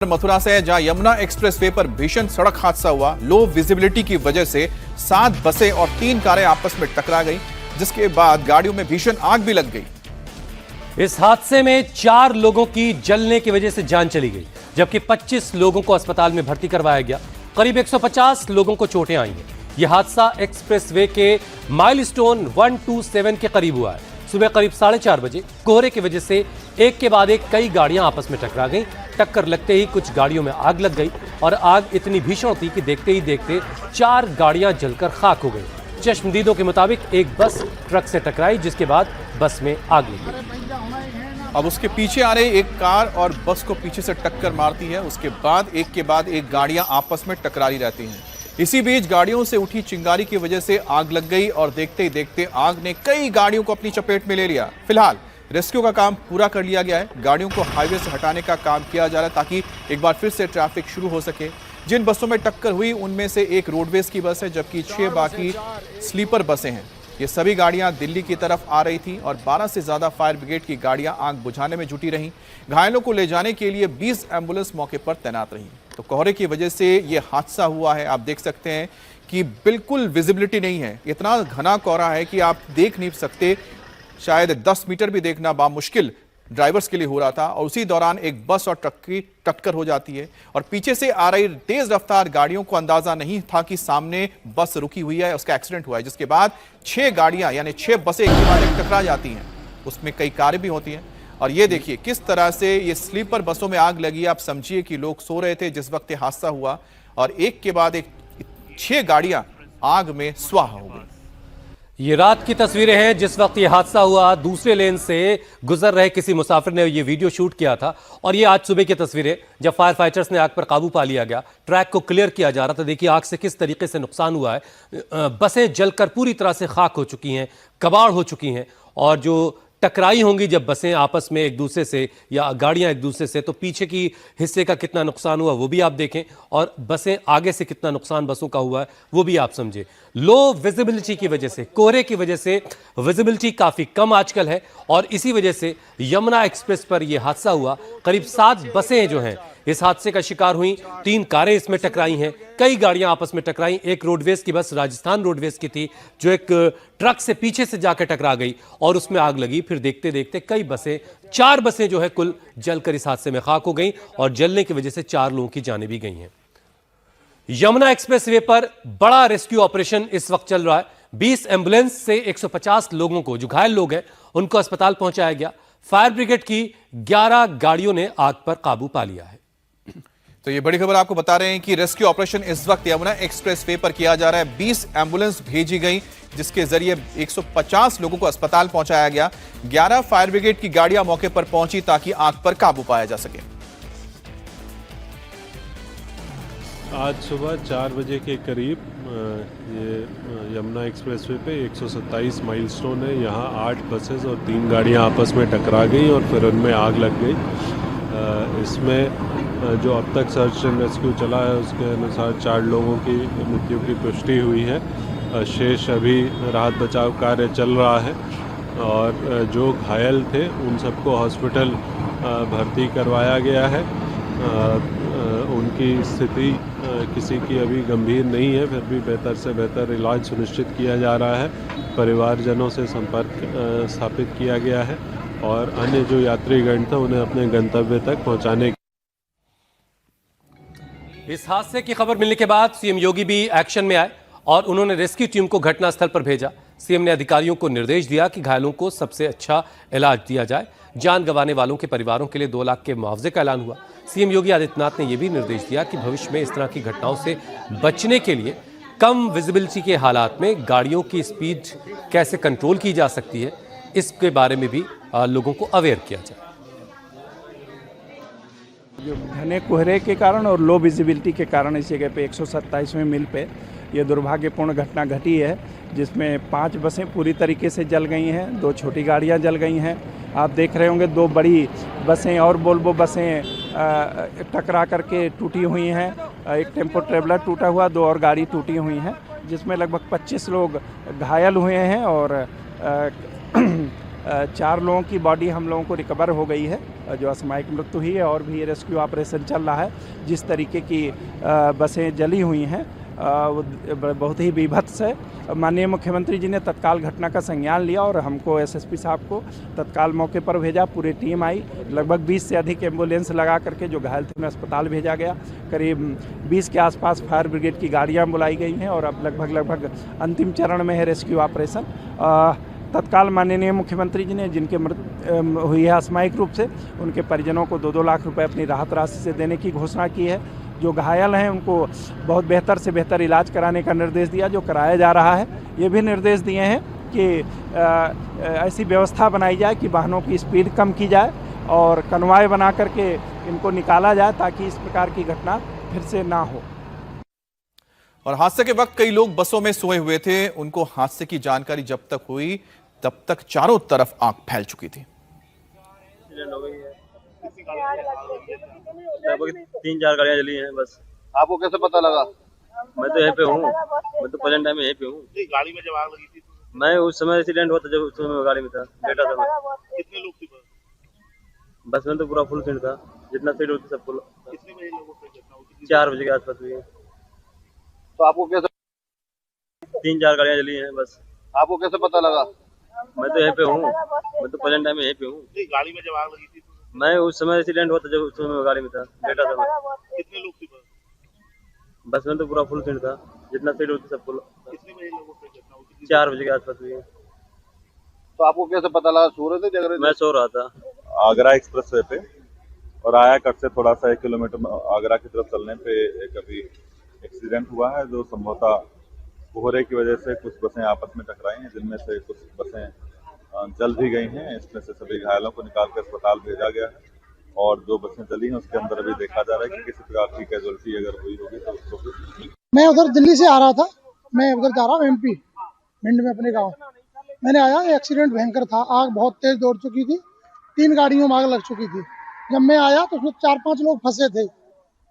मथुरा से जहां यमुना एक्सप्रेसवे पर भीषण सड़क हादसा हुआ। लो विजिबिलिटी की वजह से 7 बसें और 3 कारें आपस में टकरा गई, जिसके बाद गाड़ियों में भीषण आग भी लग गई। इस हादसे में 4 लोगों की जलने की वजह से जान चली गई, जबकि 25 लोगों को अस्पताल में भर्ती करवाया गया। करीब 150 लोगों को चोटें आई हैं। यह हादसा एक्सप्रेसवे के माइलस्टोन 127 के करीब हुआ है। सुबह करीब 4:30 बजे कोहरे की वजह से एक के बाद एक कई गाड़ियां आपस में टकरा गईं। टक्कर लगते ही कुछ गाड़ियों में आग लग गई और आग इतनी भीषण थी कि देखते ही देखते 4 गाड़ियां जलकर खाक हो गई। चश्मदीदों के मुताबिक एक बस ट्रक से टकराई, जिसके बाद बस में आग लग गई। अब उसके पीछे आ रही एक कार और बस को पीछे से टक्कर मारती है। उसके बाद एक के बाद एक गाड़ियां आपस में टकराई रहती हैं। इसी बीच गाड़ियों से उठी चिंगारी की वजह से आग लग गई और देखते ही देखते आग ने कई गाड़ियों को अपनी चपेट में ले लिया। फिलहाल रेस्क्यू का काम पूरा कर लिया गया है। गाड़ियों को हाईवे से हटाने का काम किया जा रहा है ताकि एक बार फिर से ट्रैफिक शुरू हो सके। जिन बसों में टक्कर हुई उनमें से एक रोडवेज की बस है, जबकि 6 बाकी स्लीपर बसें हैं। ये सभी गाड़ियां दिल्ली की तरफ आ रही थी और 12 से ज्यादा फायर ब्रिगेड की गाड़ियां आग बुझाने में जुटी रहीं। घायलों को ले जाने के लिए 20 एम्बुलेंस मौके पर तैनात रही। तो कोहरे की वजह से ये हादसा हुआ है। आप देख सकते हैं कि बिल्कुल विजिबिलिटी नहीं है। इतना घना कोहरा है कि आप देख नहीं सकते। शायद 10 मीटर भी देखना बामुश्किल ड्राइवर्स के लिए हो रहा था। और उसी दौरान एक बस और ट्रक की टक्कर हो जाती है और पीछे से आ रही तेज रफ्तार गाड़ियों को अंदाजा नहीं था कि सामने बस रुकी हुई है, उसका एक्सीडेंट हुआ है। जिसके बाद 6 गाड़ियां यानी 6 बसें एक के बाद एक टकरा जाती हैं। उसमें कई कारें भी होती हैं। और ये देखिए किस तरह से ये स्लीपर बसों में आग लगी। आप समझिए कि लोग सो रहे थे जिस वक्त ये हादसा हुआ और एक के बाद एक 6 गाड़ियां आग में स्वाहा हो गई। ये रात की तस्वीरें हैं जिस वक्त ये हादसा हुआ। दूसरे लेन से गुजर रहे किसी मुसाफिर ने ये वीडियो शूट किया था और ये आज सुबह की तस्वीरें जब फायर फाइटर्स ने आग पर काबू पा लिया गया, ट्रैक को क्लियर किया जा रहा था। देखिए आग से किस तरीके से नुकसान हुआ है। बसें जलकर पूरी तरह से खाक हो चुकी हैं, कबाड़ हो चुकी हैं। और जो टकराई होंगी जब बसें आपस में एक दूसरे से या गाड़ियां एक दूसरे से, तो पीछे की हिस्से का कितना नुकसान हुआ वो भी आप देखें और बसें आगे से कितना नुकसान बसों का हुआ है वो भी आप समझें। लो विजिबिलिटी की वजह से, कोहरे की वजह से विजिबिलिटी काफ़ी कम आजकल है और इसी वजह से यमुना एक्सप्रेस पर यह हादसा हुआ। करीब 7 बसें जो हैं इस हादसे का शिकार हुई। 3 कारें इसमें टकराई हैं, कई गाड़ियां आपस में टकराई। एक रोडवेज की बस राजस्थान रोडवेज की थी जो एक ट्रक से पीछे से जाकर टकरा गई और उसमें आग लगी। फिर देखते देखते कई बसें, 4 बसें जो है कुल जलकर इस हादसे में खाक हो गई और जलने की वजह से 4 लोगों की जानें भी गई हैं। यमुना एक्सप्रेसवे पर बड़ा रेस्क्यू ऑपरेशन इस वक्त चल रहा है। 20 एम्बुलेंस से 150 लोगों को, जो घायल लोग हैं उनको अस्पताल पहुंचाया गया। फायर ब्रिगेड की 11 गाड़ियों ने आग पर काबू पा लिया है। तो ये बड़ी खबर आपको बता रहे हैं कि रेस्क्यू ऑपरेशन इस वक्त यमुना एक्सप्रेसवे पर किया जा रहा है। 20 एम्बुलेंस भेजी गई जिसके जरिए 150 लोगों को अस्पताल पहुंचाया गया। 11 फायर ब्रिगेड की गाड़ियां मौके पर पहुंची ताकि आग पर काबू पाया जा सके। आज सुबह 4 बजे के करीब ये यमुना एक्सप्रेसवे पे 127 माइलस्टोन है। यहाँ 8 बसेस और 3 गाड़ियाँ आपस में टकरा गई और फिर उनमें आग लग गई। इसमें जो अब तक सर्च एंड रेस्क्यू चला है उसके अनुसार 4 लोगों की मृत्यु की पुष्टि हुई है। शेष अभी राहत बचाव कार्य चल रहा है और जो घायल थे उन सबको हॉस्पिटल भर्ती करवाया गया है। उनकी स्थिति किसी की अभी गंभीर नहीं है, फिर भी बेहतर से बेहतर इलाज सुनिश्चित किया जा रहा है। परिवारजनों से संपर्क स्थापित किया गया है और अन्य जो यात्रीगण थे उन्हें अपने गंतव्य तक पहुंचाने। इस हादसे की खबर मिलने के बाद सीएम योगी भी एक्शन में आए और उन्होंने रेस्क्यू टीम को घटनास्थल पर भेजा। सीएम ने अधिकारियों को निर्देश दिया कि घायलों को सबसे अच्छा इलाज दिया जाए। जान गंवाने वालों के परिवारों के लिए 2 लाख के मुआवजे का ऐलान हुआ। सीएम योगी आदित्यनाथ ने यह भी निर्देश दिया कि भविष्य में इस तरह की घटनाओं से बचने के लिए कम विजिबिलिटी के हालात में गाड़ियों की स्पीड कैसे कंट्रोल की जा सकती है, इसके बारे में भी लोगों को अवेयर किया जाए। जो घने कोहरे के कारण और लो विजिबिलिटी के कारण इस जगह पे 127वें मील पे ये दुर्भाग्यपूर्ण घटना घटी है, जिसमें 5 बसें पूरी तरीके से जल गई हैं, 2 छोटी गाड़ियां जल गई हैं। आप देख रहे होंगे 2 बड़ी बसें और वोल्वो बसें टकरा करके टूटी हुई हैं। एक टेम्पो ट्रेवलर टूटा हुआ, 2 और गाड़ी टूटी हुई हैं, जिसमें लगभग 25 लोग घायल हुए हैं और 4 लोगों की बॉडी हम लोगों को रिकवर हो गई है, जो असामयिक मृत्यु हुई है, और भी रेस्क्यू ऑपरेशन चल रहा है। जिस तरीके की बसें जली हुई हैं वो बहुत ही बीभत्स है। माननीय मुख्यमंत्री जी ने तत्काल घटना का संज्ञान लिया और हमको एसएसपी साहब को तत्काल मौके पर भेजा। पूरी टीम आई, लगभग 20 से अधिक एम्बुलेंस लगा करके जो घायल थे उन्हें अस्पताल भेजा गया। करीब 20 के आसपास फायर ब्रिगेड की गाड़ियां बुलाई गई हैं और अब लगभग अंतिम चरण में है रेस्क्यू ऑपरेशन। तत्काल माननीय मुख्यमंत्री जी ने जिनके मृत्यु हुई है असामयिक रूप से, उनके परिजनों को 2-2 लाख रुपए अपनी राहत राशि से देने की घोषणा की है। जो घायल हैं उनको बहुत बेहतर से बेहतर इलाज कराने का निर्देश दिया, जो कराया जा रहा है। ये भी निर्देश दिए हैं कि ऐसी व्यवस्था बनाई जाए कि वाहनों की स्पीड कम की जाए और कन्वाय बना करके इनको निकाला जाए ताकि इस प्रकार की घटना फिर से ना हो। और हादसे के वक्त कई लोग बसों में सोए हुए थे। उनको हादसे की जानकारी जब तक हुई तब तक चारों तरफ आग फैल चुकी थी। 3-4 गाड़ियां जली हैं बस। आपको कैसे पता लगा? मैं तो यहीं पे हूँ, मैं तो प्रेजेंट टाइम में यहीं पे हूँ। गाड़ी में जब आग लगी थी मैं उस समय एक्सीडेंट हुआ था, जब उस समय मैं गाड़ी में था, बैठा था मैं। कितने लोग थे बस में तो पूरा फुल सीट था, जितना सीट होती सब फुल। कितने बजे लोगों को घटना हुई? 4 बजे के आसपास हुई है। तो आपको कैसे 3-4 गाड़ियां जली हैं बस। आपको कैसे पता लगा? मैं तो यहीं पे हूँ, मैं तो प्रेजेंट टाइम में यहीं पे हूँ। गाड़ी में जब आग लगी थी मैं उस समय एक्सीडेंट हुआ था, जब उस समय मैं गाड़ी में था, बैठा था मैं। कितने लोग थे बस में तो पूरा फुल सीट था, जितना सीट होती सब फुल। कितने बजे लोगों को घटना हुई? 4 बजे के आसपास हुई है। तो आपको कैसे पता लगा? सो रहे थे, जग रहे थे? मैं सो रहा था आगरा एक्सप्रेसवे पे, और आया कट से थोड़ा सा 1 किलोमीटर आगरा की तरफ चलने पे एक अभी एक्सीडेंट हुआ है, जो संभवतः कोहरे की वजह से कुछ बसें आपस में टकराई हैं, जिनमें से कुछ बसें जल भी गई हैं। इसमें से सभी घायलों को निकाल कर अस्पताल भेजा गया है, और जो बसें जली हैं उसके अंदर अभी देखा जा रहा है कि किसी प्रकार की कैजुअल्टी अगर हुई होगी तो उसको भी। मैं उधर दिल्ली से आ रहा था, मैं उधर जा रहा हूँ MP भिंड में अपने गाँव। मैंने आया, एक्सीडेंट भयंकर था, आग बहुत तेज दौड़ चुकी थी, 3 गाड़ियों में आग लग चुकी थी। जब मैं आया तो उसमें 4-5 लोग फंसे थे।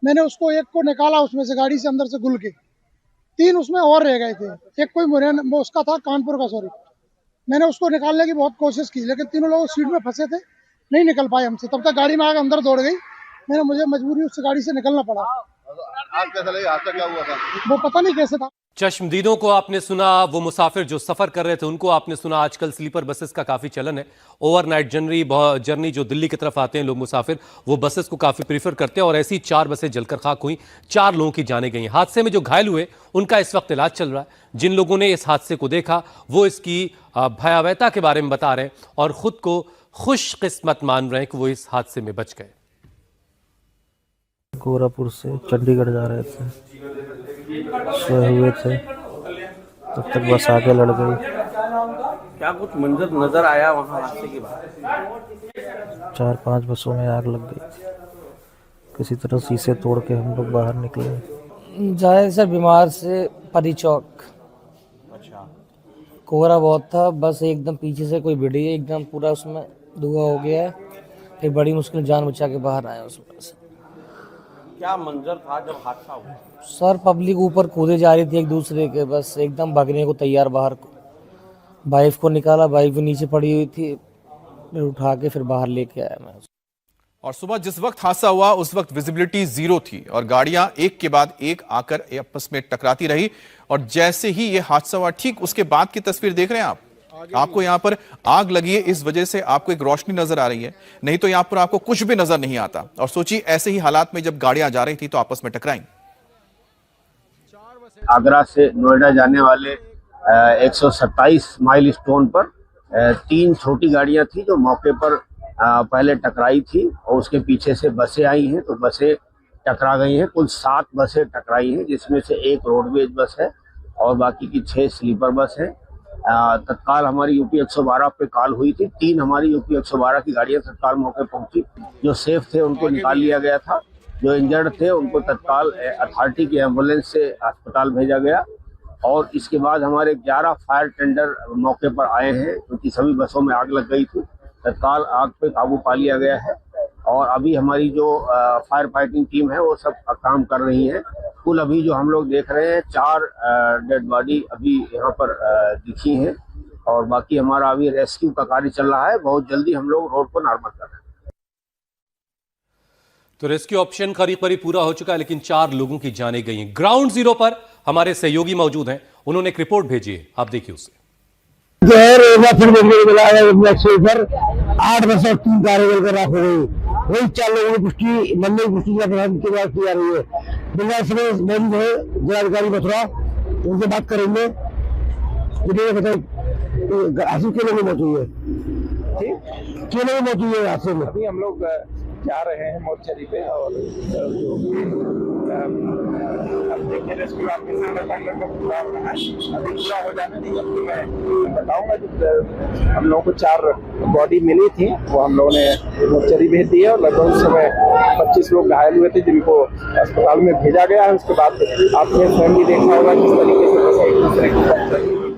मैंने उसको एक को निकाला उसमें से, गाड़ी से अंदर से घुल के। 3 उसमें और रह गए थे। एक कोई मुरैना वो उसका था, कानपुर का, सॉरी। मैंने उसको निकालने की बहुत कोशिश की, लेकिन तीनों लोग सीट में फंसे थे, नहीं निकल पाए हमसे। तब तक गाड़ी में आग अंदर दौड़ गई, मुझे मजबूरी उस गाड़ी से निकलना पड़ा। आग कैसे लगी? हादसा क्या हुआ था? वो पता नहीं कैसे था। चश्मदीदों को आपने सुना, वो मुसाफिर जो सफर कर रहे थे उनको आपने सुना। आजकल स्लीपर बसेस का काफी चलन है। ओवरनाइट जर्नी जो दिल्ली की तरफ आते हैं लोग मुसाफिर, वो बसेस को काफी प्रीफर करते हैं, और ऐसी 4 बसें जलकर खाक हुई, 4 लोगों की जानें गई। हादसे में जो घायल हुए उनका इस वक्त इलाज चल रहा है। जिन लोगों ने इस हादसे को देखा वो इसकी भयावहता के बारे में बता रहे हैं और खुद को खुशकिस्मत मान रहे हैं कि वो इस हादसे में बच गए। गोरखपुर से चंडीगढ़ जा रहे थे, सोए हुए थे, तब तक बस आगे लड़ गई। क्या कुछ मंजर नजर आया वहाँ हादसे के बाद? 4-5 बसों में आग लग गई। किसी तरह शीशे तोड़ के हम लोग बाहर निकले। जाए सर बीमार से परी चौक। अच्छा, कोहरा बहुत था, बस एकदम पीछे से कोई भिड़ी है, एकदम पूरा उसमें धुआं हो गया है। फिर बड़ी मुश्किल जान बचा के बाहर आए उसमें से। क्या मंजर था जब हादसा हुआ? सर पब्लिक ऊपर कूदे जा रही थी एक दूसरे के, बस एकदम भागने को तैयार बाहर को। वाइफ को निकाला, वाइफ भी नीचे पड़ी हुई थी, फिर उठा के फिर बाहर लेके आया मैं। और सुबह जिस वक्त हादसा हुआ उस वक्त विजिबिलिटी 0 थी और गाड़ियां एक के बाद एक आकर आपस में टकराती रही। और जैसे ही ये हादसा हुआ, ठीक उसके बाद की तस्वीर देख रहे हैं आपको यहाँ पर आग लगी है, इस वजह से आपको एक रोशनी नजर आ रही है, नहीं तो यहाँ पर आपको कुछ भी नजर नहीं आता। और सोचिए ऐसे ही हालात में जब गाड़ियां जा रही थी तो आपस में टकराई। आगरा से नोएडा जाने वाले 127 माइल स्टोन पर 3 छोटी गाड़ियां थी जो मौके पर पहले टकराई थी, और उसके पीछे से बसें आई हैं, तो बसें टकरा गई हैं। कुल 7 बसें टकराई हैं, जिसमें से 1 रोडवेज बस है और बाकी की 6 स्लीपर बस है। तत्काल हमारी यूपी 112 पे कॉल हुई थी, 3 हमारी यूपी 112 की गाड़ियां तत्काल मौके पहुंची। जो सेफ थे उनको निकाल लिया गया था, जो इंजर्ड थे उनको तत्काल अथॉरिटी की एम्बुलेंस से अस्पताल भेजा गया। और इसके बाद हमारे 11 फायर टेंडर मौके पर आए हैं, क्योंकि सभी बसों में आग लग गई थी। तत्काल आग पे काबू पा लिया गया है, और अभी हमारी जो फायर फाइटिंग टीम है वो सब काम कर रही है। कुल अभी जो हम लोग देख रहे हैं 4 डेड बॉडी अभी यहाँ पर दिखी हैं, और बाकी हमारा अभी रेस्क्यू का कार्य चल रहा है। बहुत जल्दी हम लोग रोड को नॉर्मल कर रहे हैं। तो रेस्क्यू ऑप्शन करीब करीब पूरा हो चुका है, लेकिन 4 लोगों की जानें गई हैं। ग्राउंड जीरो पर हमारे सहयोगी मौजूद हैं, उन्होंने एक रिपोर्ट भेजी है, आप देखिए उसे। पर 8 बस और 3 कारें जलकर राख हो गई। वही 4 लोगों की पुष्टि मरने की पुष्टि के बाद की जा रही है। जिलाधिकारी मथुरा उनसे बात करेंगे। हादसे के लोगों मौत हुई है, के लोगों मौत हुई है हादसे में। अभी हम लोग जा रहे हैं मोर्चरी पे और अब देखिए रेस्क्यू आपके सामने पूरा हो रहा है। अभी पूरा हो जाने नहीं, अभी मैं बताऊंगा। जब हम लोगों को 4 बॉडी मिली थी वो हम लोगों ने मोर्चरी भेज दी है और लगभग उस समय 25 लोग घायल हुए थे जिनको अस्पताल में भेजा गया है। उसके बाद आपने स्वयं भी देखा होगा किस तरीके से एक दूसरे की